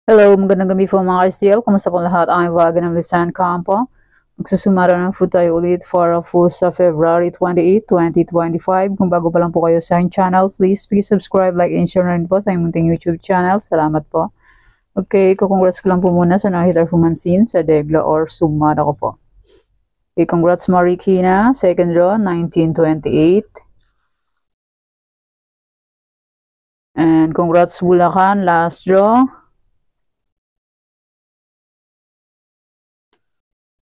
Hello, magandang gabi po mga ka-STL. Kumusta po lahat? Ang iwagan ng Lisan Campo. Magsusumara ng food tayo ulit for a full sa February 28, 2025. Kung bago pa lang po kayo sa aking channel, please subscribe, like, and share na rin po sa aking munting YouTube channel. Salamat po. Okay, congrats ko lang po muna sa nakita Fumansin sa Degla or Sumara ko po. Okay, congrats Marikina, second draw, 1928. And congrats Bulacan, last draw.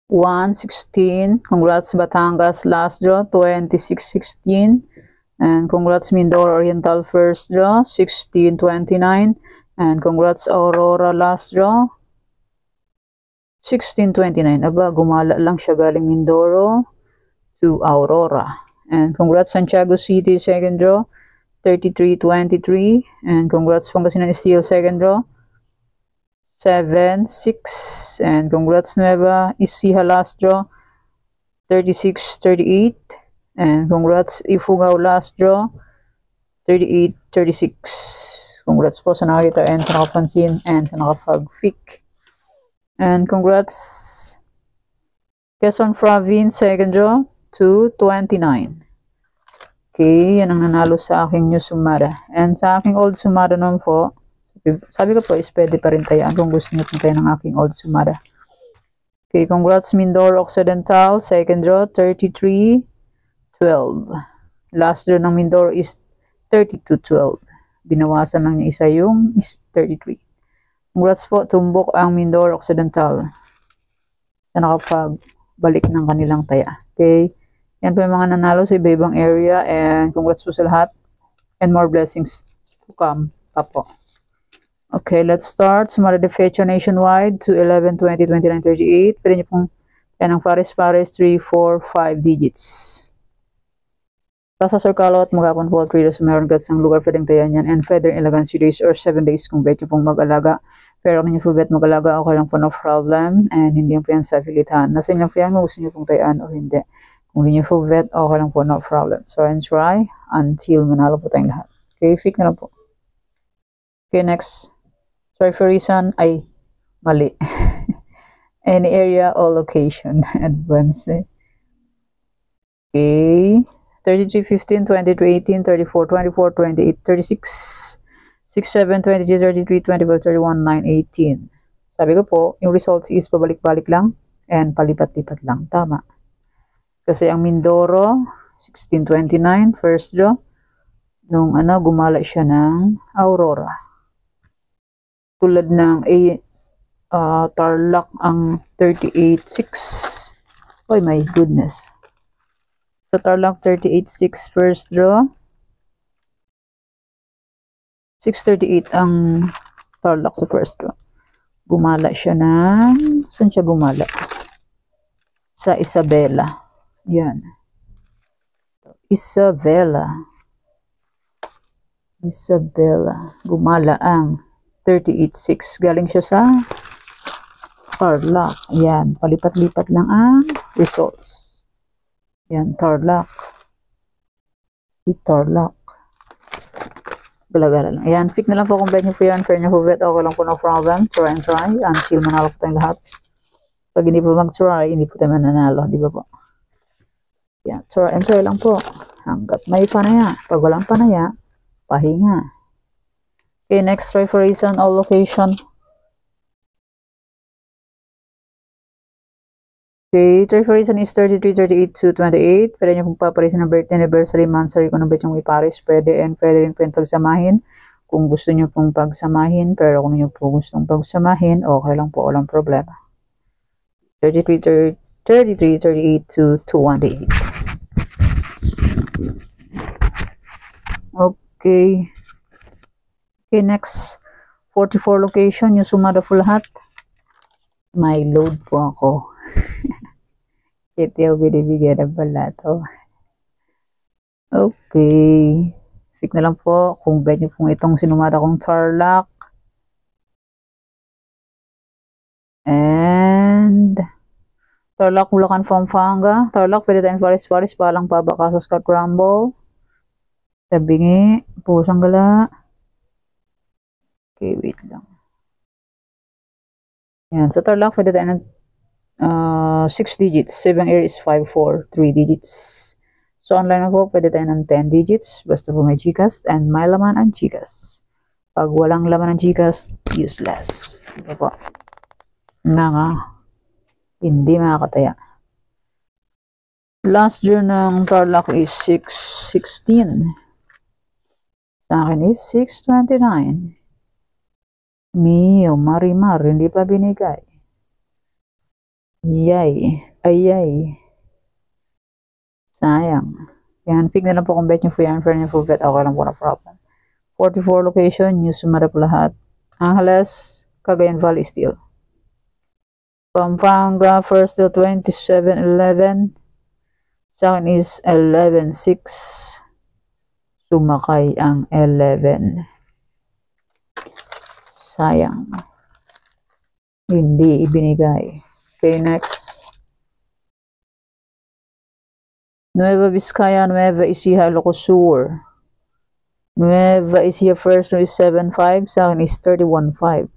116. Congrats Batangas, last draw 2616. And congrats Mindoro Oriental, first draw 1629. And congrats Aurora, last draw 1629. Aba, gumala lang siya galing Mindoro to Aurora. And congrats Santiago City, second draw 3323. And congrats Pangasinan Steel, second draw 7, 6, and congrats Nueva Ecija, last draw 36, 38, and congrats Ifugao, last draw 38, 36. Congrats po sa nakita and sa nakapansin and sa nakapag-fic. And congrats Quezon Province, second draw 229. Okay, yan ang nanalo sa aking new Sumara. And sa aking old Sumara naman po, sabi ko po is pwede pa rin tayaan kung gusto nyo tayo ng aking old Sumara. Okay, congrats Mindoro Occidental, second draw 33-12. Last draw ng Mindoro is 32-12. Binawasan lang niya isa yung is 33. Congrats po, tumbok ang Mindoro Occidental sa nakapagbalik ng kanilang taya. Okay, yan po yung mga nanalo sa iba-ibang area, and congrats po sa lahat and more blessings to come pa po. Okay, let's start. Sumara de Fecha nationwide to 11, 20, 29, 38. Pwede nyo pong yan ang pares-pares 3, 4, 5 digits. Sa Sorcalo at magapon po 3 days meron guts ang lugar pwedeng tayan yan, and feather elegance 2 days or 7 days kung bet nyo pong mag-alaga. Pero kung nyo full bet mag-alaga, okay lang po, no problem, and hindi lang po yan sa affiliatehan. Nasa inyo po yan, gusto nyo pong tayan o hindi. Kung hindi nyo full bet, okay lang po, no problem. So, and try until manalo po tayong lahat. Okay, fake na lang po. Okay, next. Sorry for reason, ay mali. Any area or location. Advance. Okay. 33, 15, 23, 18, 34, 24, 28, 36, 67, 22, 33, 25, 31, 9, 18. Sabi ko po, yung results is pabalik-balik lang and palipat-lipat lang. Tama. Kasi ang Mindoro, 1629, first draw, nung gumala siya ng Aurora. Tulad ng Tarlac ang 38-6. Oh my goodness. Sa Tarlac 38-6 first draw. 638 ang Tarlac sa first draw. Gumala siya ng... Saan siya gumala? Sa Isabela. Yan. Isabela. Gumala ang 38-6. Galing siya sa Tarlac. Ayan. Palipat-lipat lang ang results. Ayan. Tarlac. Tarlac. Galagala lang. Ayan. Pick na lang po kung bet nyo po yan. Fair nyo po bet. Okay lang po, no problem. Try and try. Until manalo po tayong lahat. Pag hindi po mag-try, hindi po tayo mananalo. Di ba po? Ayan. Try and try lang po. Hanggat may panaya. Pag walang panaya, pahinga. Okay, next, try for reason, all location. Okay, try for reason is 33, 38 to 28. Pwede nyo pong paparisan ng birthday, anniversary, monthsary, kung ano ba yung iparis, pwede, and pwede rin po yung pagsamahin. Kung gusto nyo pong pagsamahin, pero kung nyo po gustong pagsamahin, okay lang po, walang problema. 33, 38 to 28. Okay. Okay, next, 44 location, yung sumada po lahat. May load po ako. Ito yung binibigyan ng pala to. Okay. Fix na lang po kung bet nyo pong itong sinumada kong Tarlac. And Tarlac, Bulacan, Pampanga. Tarlac, pwede tayong Paris, palang pabaka sa Scott Rumble. Tabingi, pusang gala. Okay, wait lang. Yan, sa Tarlac, pwede tayo ng 6 digits. 7 air is 5, 4, 3 digits. So, online na po, pwede tayo ng 10 digits. Basta po may GCash and may laman ang GCash. Pag walang laman ng GCash, useless. Ito po. Hindi makakataya. Last draw ng Tarlac is 616. Sa akin is 629. Mio, Marimar, hindi pa binigay. Yay. Ayay. Sayang. Yan, pick na lang po kung bet nyo for yan. For yan for bet, okay lang po na problem. 44 location, news sumarap lahat. Angeles, Cagayan Valley Steel. Pampanga, first to 27-11. Sa akin is 11-6. Sumakay ang 11. Sayang. Hindi ibinigay. Okay, next. Nueva Vizcaya, Nueva Ecija, Ilocos Sur. Nueva Ecija first is 7-5. Sa akin is 31-5.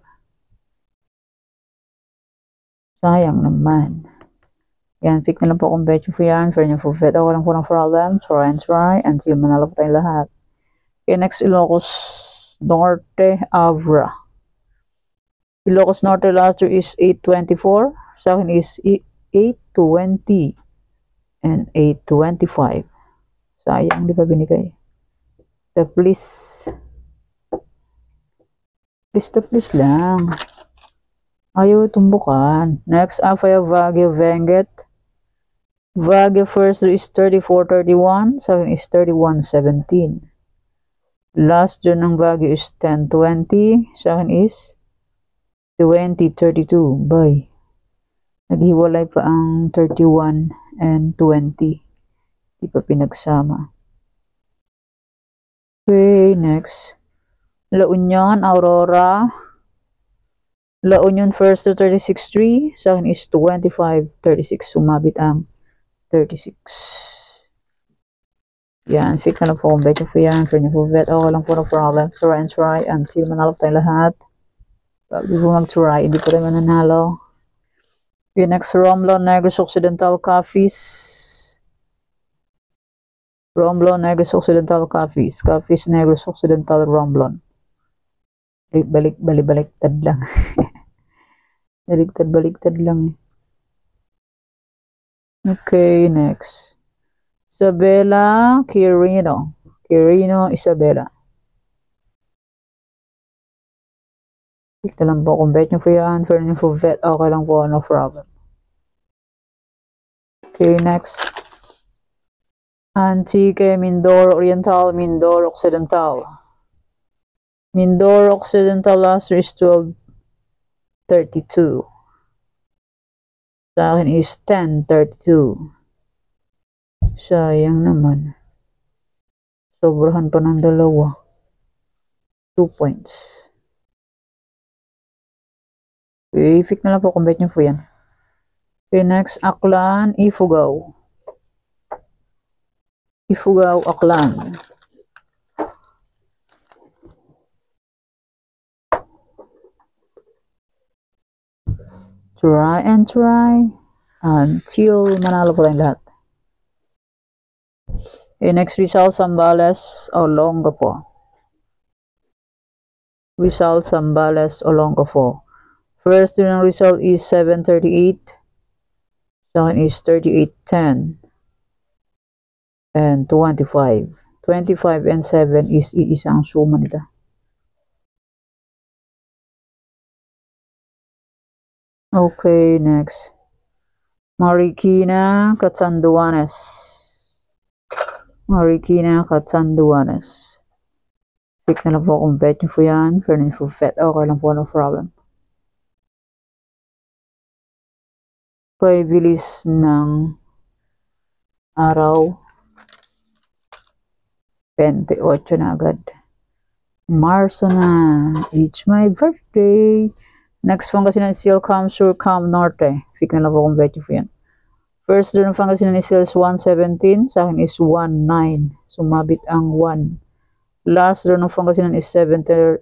Sayang naman. Yan, pick na lang po kung bet nyo for yan. For nyo for bet, ako lang po ng problem. Try and try. Until manalo po tayong lahat. Okay, next Ilocos Norte, Avra. Ilocos Norte last year is 824. Sa akin is 820 and 825. Sayang, di pa binigay. The please. Please lang. Ayaw tumbukan. Next, Afaya Baguio Benguet. Baguio first is 34-31. Sa akin is 31-17. Last dyan ng Baguio is 10-20. Sa akin is 20-32. Bye. Naghiwalay pa ang 31 and 20. Di pa pinagsama. Okay, next. La Union, Aurora. La Union first to 36-3. Sa akin is 25-36. Sumabit ang 36. Yan, pick na lang po kung bet nyo po yan. For nyo po bet, okay lang po na problem. So, try and try until manalo tayo lahat. Pag di po mag-try, hindi po tayo mananalo. Okay, next, Romblon, Negros Occidental Coffees. Romblon, Negros Occidental Coffees. Coffees, Negros Occidental, Romblon. Baliktad lang. Baliktad lang. Okay, next. Isabela, Quirino. Quirino, Isabela. Pick na lang po kung bet nyo po yan. For nyo po bet, okay lang po, no problem. Okay, next. Antique, Mindoro Oriental, Mindoro Occidental. Mindoro Occidental last year is 12-32. Sa akin is 10-32. Sayang naman. Sobrahan pa ng dalawa. 2 points. Okay, pick na lang po kung bet nyo po yan. Okay, next, Aklan, Ifugao. Ifugao, Aklan. Try and try until manalo po tayong lahat. Okay, next, Rizal, Zambales, Olongapo. Rizal, Zambales, Olongapo. First ng result is 738. Sa akin is 3810 and 25. 25 and 7 is iisang suma nila. Okay, next. Marikina, Catanduanes. Marikina, Catanduanes. Pick na lang po kung bet nyo po yan. For nyo po bet, okay lang po, no problem. Okay, bilis ng araw. 28 na agad. Marso na. It's my birthday. Next, Pangasinan Steel, Cam Sur, Cam Norte. Pick na lang po kung bet nyo po yan. First doon ng Pangasinan Steel is 117. Sa akin is 19. Sumabit ang 1. Last doon ng Pangasinan is 737.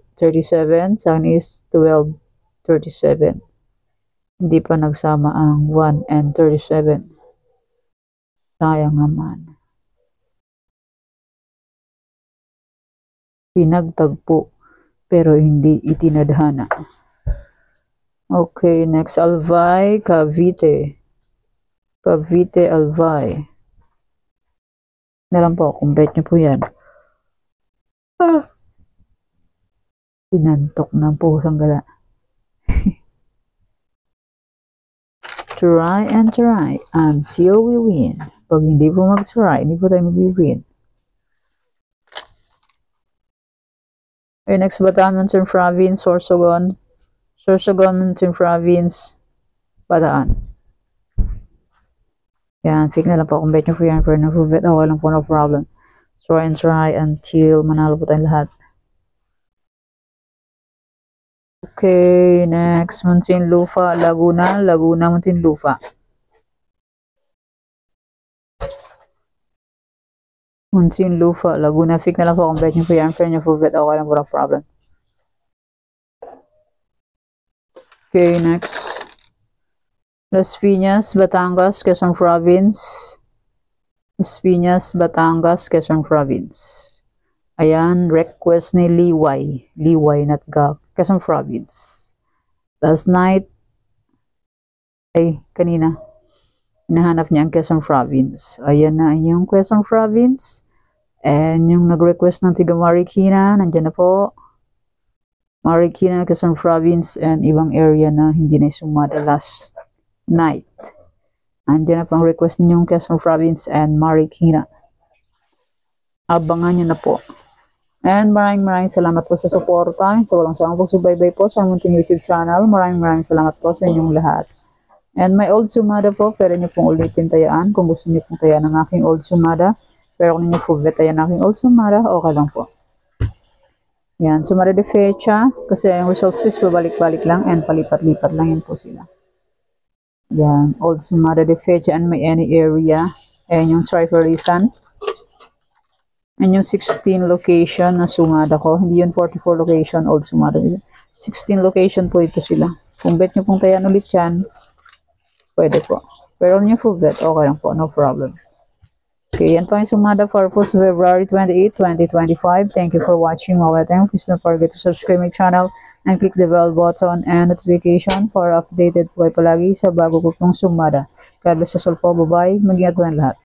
Sa akin is 1237. Hindi pa nagsama ang 1 and 37. Sayang naman. Pinagtagpo pero hindi itinadhana. Okay, next Albay, Cavite. Cavite, Albay. Na lang po, kung bet nyo po yan. Pinantok ng pusang gala. Try and try until we win. Pag hindi po mag-try, hindi po tayo mag-win. Okay, next Bataan Mountain Province, Sorsogon. Sorsogon Mountain Province, Bataan. Yan, pick na lang po kung bet nyo po yan. Pero na-bet ako lang po, no problem. Try and try until manalo po tayong lahat. Okay, next, Muntinlupa, Laguna. Laguna, Muntinlupa. Muntinlupa, Laguna. Pick na lang po kung bet nyo po yan. Pero nyo po bet ako lang po, no problem. Okay, next. Las Piñas, Batangas, Quezon Province. Las Piñas, Batangas, Quezon Province. Ayan, request ni Liway. Liway Natga, Quezon Province. Last night, kanina, hinahanap niya ang Quezon Province. Ayan na yung Quezon Province. And yung nag-request ng tiga Marikina, nandyan na po. Marikina, Quezon Province, and ibang area na hindi na sumada last night. Andiyan na pang request ninyong Quezon Province and Marikina. Abangan nyo na po. And maraming salamat po sa suporta. Sa walang siyang pagsubaybay po sa munting YouTube channel. Maraming salamat po sa inyong lahat. And may old sumada po. Pwede nyo pong ulitin tayaan kung gusto nyo pong tayaan ng aking old sumada. Pero kung ninyo po tayaan ng aking old sumada, okay lang po. Yan, sumada de fecha. Kasi yung results is pabalik-balik lang and palipat-lipat lang yun po sila. Yan, old sumada de fecha and may any area. And yung triferisan. And yung 16 location na sumada ko. Hindi yun 44 location, old sumada. 16 location po ito sila. Kung bet nyo pong tayan ulit yan, pwede po. Pero kung nyo full bet, okay lang po, no problem. Okay, yan po yung sumada for February 28, 2025. Thank you for watching. Please don't forget to subscribe my channel and click the bell button and notification for updated po ay palagi sa bago ko pong sumada. God bless us all po. Bye-bye. Mag-ingat po ng lahat.